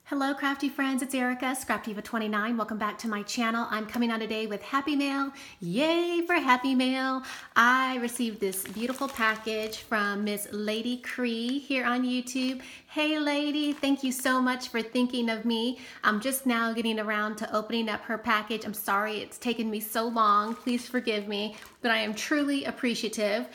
Hello crafty friends, it's Erica, Scrapdivatwentynine. Welcome back to my channel. I'm coming on today with Happy Mail. Yay for Happy Mail. I received this beautiful package from Miss Lady Cree here on YouTube. Hey lady, thank you so much for thinking of me. I'm just now getting around to opening up her package. I'm sorry it's taken me so long. Please forgive me, but I am truly appreciative.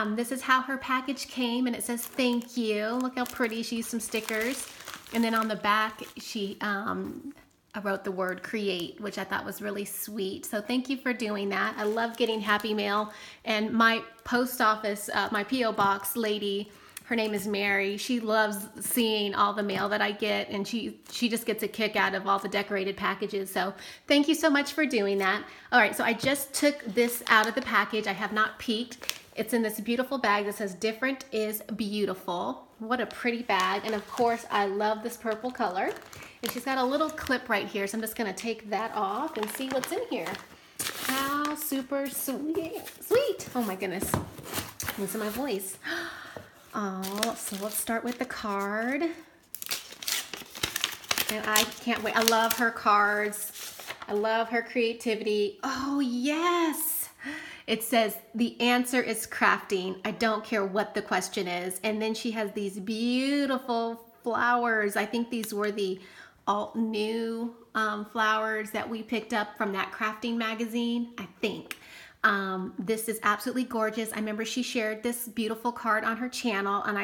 This is how her package came and it says thank you. Look how pretty. She used some stickers. And then on the back, I wrote the word create, which I thought was really sweet. So thank you for doing that. I love getting Happy Mail. And my post office, my P.O. box lady, her name is Mary. She loves seeing all the mail that I get, and she just gets a kick out of all the decorated packages. So thank you so much for doing that. All right, so I just took this out of the package. I have not peeked. It's in this beautiful bag that says different is beautiful. What a pretty bag. And of course, I love this purple color. And she's got a little clip right here. So I'm just gonna take that off and see what's in here. How super sweet. Sweet. Oh my goodness. Listen to my voice. Oh, so let's start with the card. And I can't wait. I love her cards. I love her creativity. Oh yes. It says, the answer is crafting. I don't care what the question is. And then she has these beautiful flowers. I think these were the alt new flowers that we picked up from that crafting magazine, I think. This is absolutely gorgeous. I remember she shared this beautiful card on her channel, and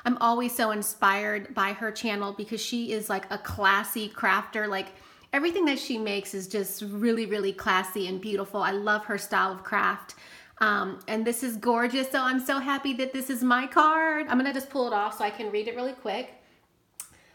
I'm always so inspired by her channel because she is like a classy crafter. Like, everything that she makes is just really, really classy and beautiful. I love her style of craft. And this is gorgeous. So I'm so happy that this is my card. I'm gonna just pull it off so I can read it really quick.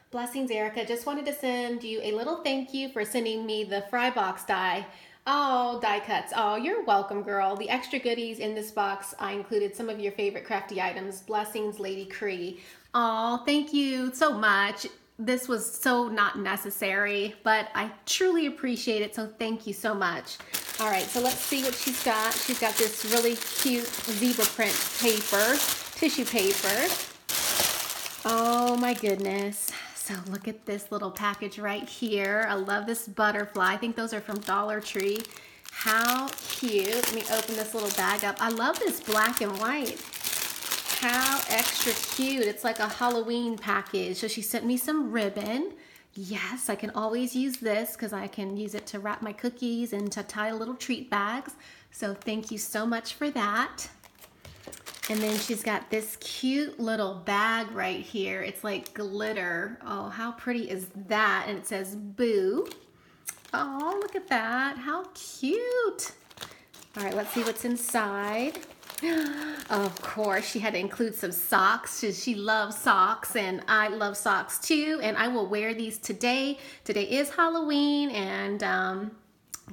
Blessings, Erica. Just wanted to send you a little thank you for sending me the fry box die. Oh, die cuts. Oh, you're welcome, girl. The extra goodies in this box, I included some of your favorite crafty items. Blessings, Lady Cree. Oh, thank you so much. This was so not necessary, but I truly appreciate it, so thank you so much. All right, so let's see what she's got. She's got this really cute zebra print paper, tissue paper. Oh my goodness. So look at this little package right here. I love this butterfly. I think those are from Dollar Tree. How cute. Let me open this little bag up. I love this black and white. How extra cute. It's like a Halloween package. So she sent me some ribbon. Yes, I can always use this because I can use it to wrap my cookies and to tie little treat bags. So thank you so much for that. And then she's got this cute little bag right here. It's like glitter. Oh, how pretty is that? And it says boo. Oh, look at that. How cute. All right, let's see what's inside. Of course, she had to include some socks. She loves socks, and I love socks too, and I will wear these today. Today is Halloween, and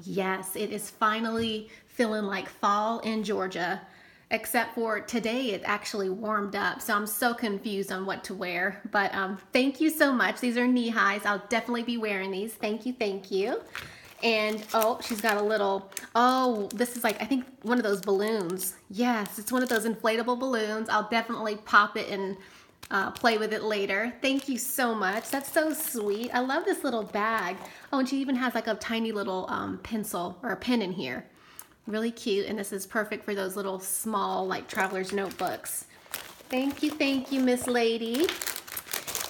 yes, it is finally feeling like fall in Georgia, except for today it actually warmed up, so I'm so confused on what to wear. But thank you so much. These are knee highs. I'll definitely be wearing these. Thank you, thank you. And oh, she's got a little, oh, this is like, I think one of those balloons. Yes, it's one of those inflatable balloons. I'll definitely pop it and play with it later. Thank you so much. That's so sweet. I love this little bag. Oh, and she even has like a tiny little pencil or a pen in here. Really cute. And this is perfect for those little small like traveler's notebooks. Thank you, Miss Lady.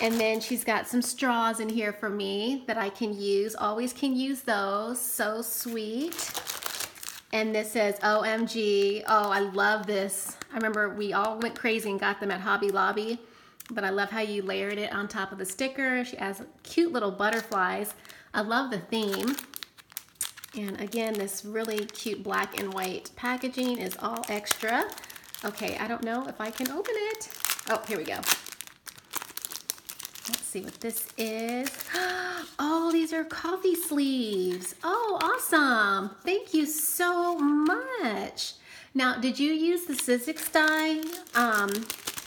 And then she's got some straws in here for me that I can use. Always can use those. So sweet. And this says OMG. Oh, I love this. I remember we all went crazy and got them at Hobby Lobby. But I love how you layered it on top of the sticker. She has cute little butterflies. I love the theme. And again, this really cute black and white packaging is all extra. Okay, I don't know if I can open it. Oh, here we go. Let's see what this is. Oh, these are coffee sleeves. Oh, awesome. Thank you so much. Now, did you use the Sizzix die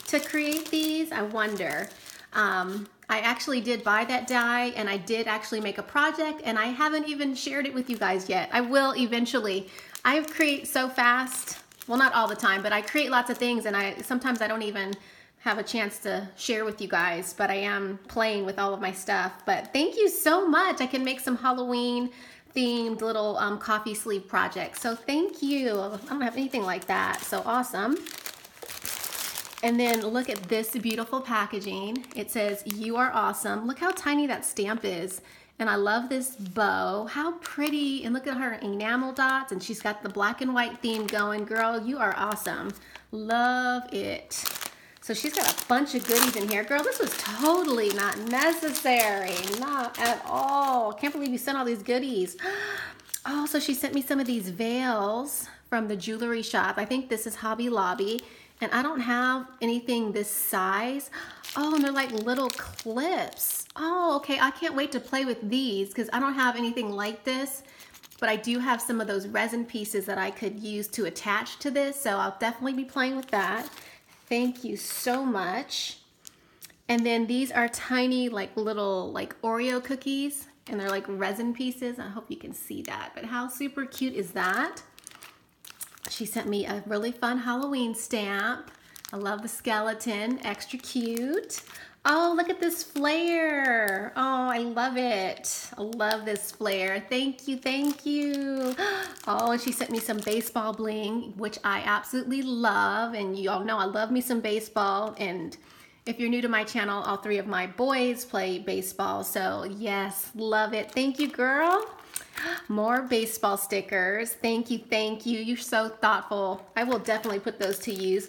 to create these? I wonder. I actually did buy that die, and I did actually make a project, and I haven't even shared it with you guys yet. I will eventually. I create so fast. Well, not all the time, but I create lots of things, and sometimes I don't even have a chance to share with you guys, but I am playing with all of my stuff. But thank you so much. I can make some Halloween themed little coffee sleeve projects. So thank you. I don't have anything like that. So awesome. And then look at this beautiful packaging. It says, "You are awesome." Look how tiny that stamp is. And I love this bow. How pretty. And look at her enamel dots. And she's got the black and white theme going. Girl, you are awesome. Love it. So she's got a bunch of goodies in here. Girl, this was totally not necessary. Not at all. Can't believe you sent all these goodies. Oh, so she sent me some of these veils from the jewelry shop. I think this is Hobby Lobby. And I don't have anything this size. Oh, and they're like little clips. Oh, okay. I can't wait to play with these because I don't have anything like this. But I do have some of those resin pieces that I could use to attach to this. So I'll definitely be playing with that. Thank you so much. And then these are tiny like little like Oreo cookies. And they're like resin pieces. I hope you can see that. But how super cute is that? She sent me a really fun Halloween stamp. I love the skeleton, extra cute. Oh, look at this flare. Oh, I love it. I love this flare. Thank you, thank you. Oh, and she sent me some baseball bling, which I absolutely love. And you all know I love me some baseball. And if you're new to my channel, all three of my boys play baseball. So yes, love it. Thank you, girl. More baseball stickers. Thank you, thank you. You're so thoughtful. I will definitely put those to use.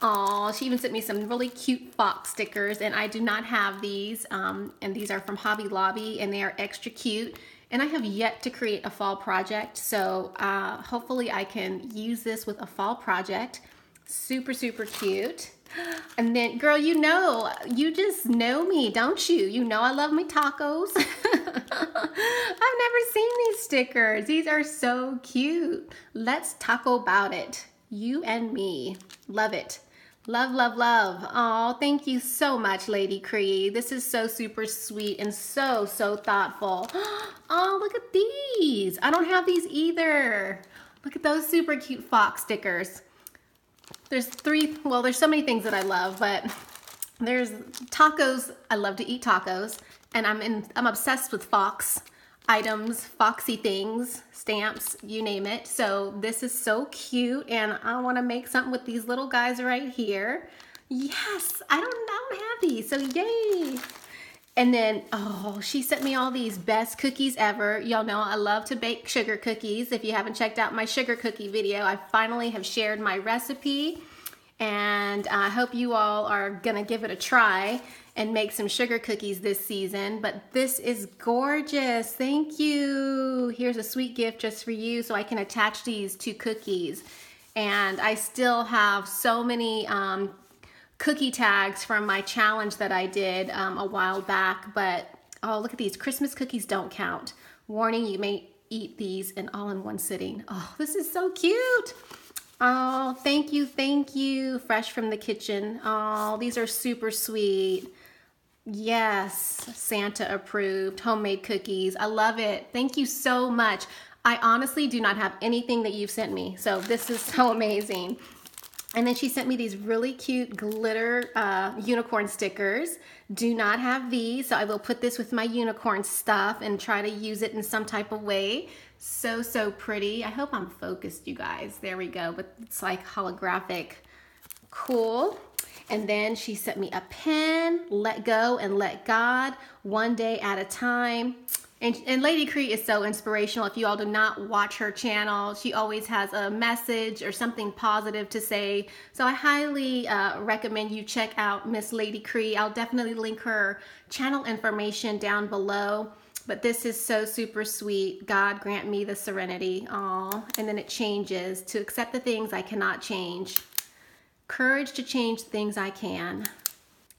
Oh, she even sent me some really cute fox stickers, and I do not have these. And these are from Hobby Lobby, and they are extra cute. And I have yet to create a fall project, so hopefully I can use this with a fall project. Super, super cute. And then, girl, you just know me, don't you? You know I love my tacos. I've never seen these stickers. These are so cute. Let's taco about it. You and me. Love it. Love, love, love. Oh, thank you so much, Lady Cree. This is so super sweet and so, so thoughtful. Oh, look at these. I don't have these either. Look at those super cute fox stickers. There's so many things that I love, but there's tacos. I love to eat tacos, and I'm obsessed with fox items, foxy things, stamps, you name it. So this is so cute, and I want to make something with these little guys right here. Yes, I don't have these, so yay. And then, oh, she sent me all these best cookies ever. Y'all know I love to bake sugar cookies. If you haven't checked out my sugar cookie video, I finally have shared my recipe. And I hope you all are gonna give it a try and make some sugar cookies this season. But this is gorgeous, thank you. Here's a sweet gift just for you so I can attach these to cookies. And I still have so many cookie tags from my challenge that I did a while back, but oh, look at these. Christmas cookies don't count. Warning, you may eat these all in one sitting. Oh, this is so cute. Oh, thank you, thank you. Fresh from the kitchen. Oh, these are super sweet. Yes, Santa approved, homemade cookies. I love it. Thank you so much. I honestly do not have anything that you've sent me, so this is so amazing. And then she sent me these really cute glitter unicorn stickers. Do not have these, so I will put this with my unicorn stuff and try to use it in some type of way. So, so pretty. I hope I'm focused, you guys. There we go, but it's like holographic. Cool. And then she sent me a pen, Let Go and Let God, one day at a time. And Lady Cree is so inspirational. If you all do not watch her channel, she always has a message or something positive to say. So I highly recommend you check out Miss Lady Cree. I'll definitely link her channel information down below. But this is so super sweet. God grant me the serenity. Aw. And then it changes to accept the things I cannot change. Courage to change things I can.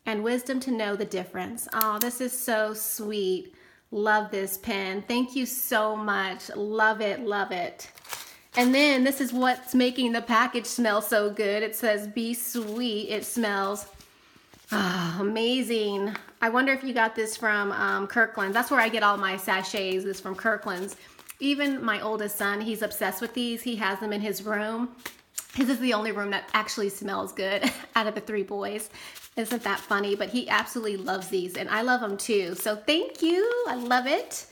And wisdom to know the difference. Oh, this is so sweet. Love this pen. Thank you so much. Love it, love it. And then this is what's making the package smell so good. It says, be sweet. It smells amazing. I wonder if you got this from Kirkland's. That's where I get all my sachets, is from Kirkland's. Even my oldest son, he's obsessed with these. He has them in his room. His is the only room that actually smells good out of the three boys. Isn't that funny? But he absolutely loves these, and I love them too. So thank you. I love it.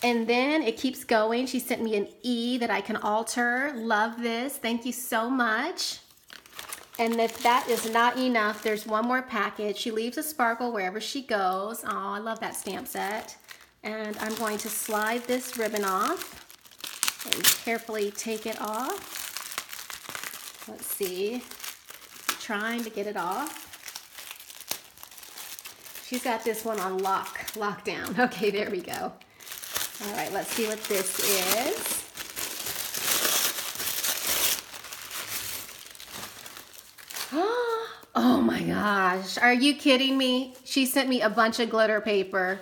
And then it keeps going. She sent me an E that I can alter. Love this. Thank you so much. And if that is not enough, there's one more package. She leaves a sparkle wherever she goes. Oh, I love that stamp set. And I'm going to slide this ribbon off and carefully take it off. Let's see. Trying to get it off. She's got this one on lockdown. Okay, there we go. All right, let's see what this is. Oh my gosh, are you kidding me? She sent me a bunch of glitter paper.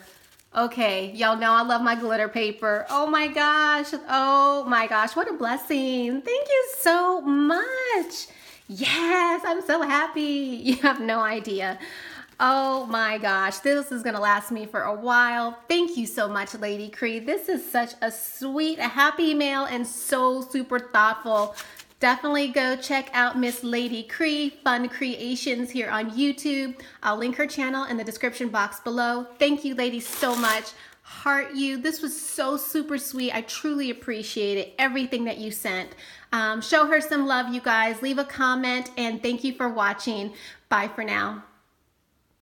Okay, y'all know I love my glitter paper. Oh my gosh, what a blessing. Thank you so much. Yes, I'm so happy. You have no idea. Oh my gosh, this is gonna last me for a while. Thank you so much, Lady Cree. This is such a sweet, happy mail and so super thoughtful. Definitely go check out Miss Lady Cree, Fun Creations here on YouTube. I'll link her channel in the description box below. Thank you, ladies, so much. Heart you. This was so super sweet. I truly appreciate it. Everything that you sent. Show her some love, you guys. Leave a comment, and thank you for watching. Bye for now.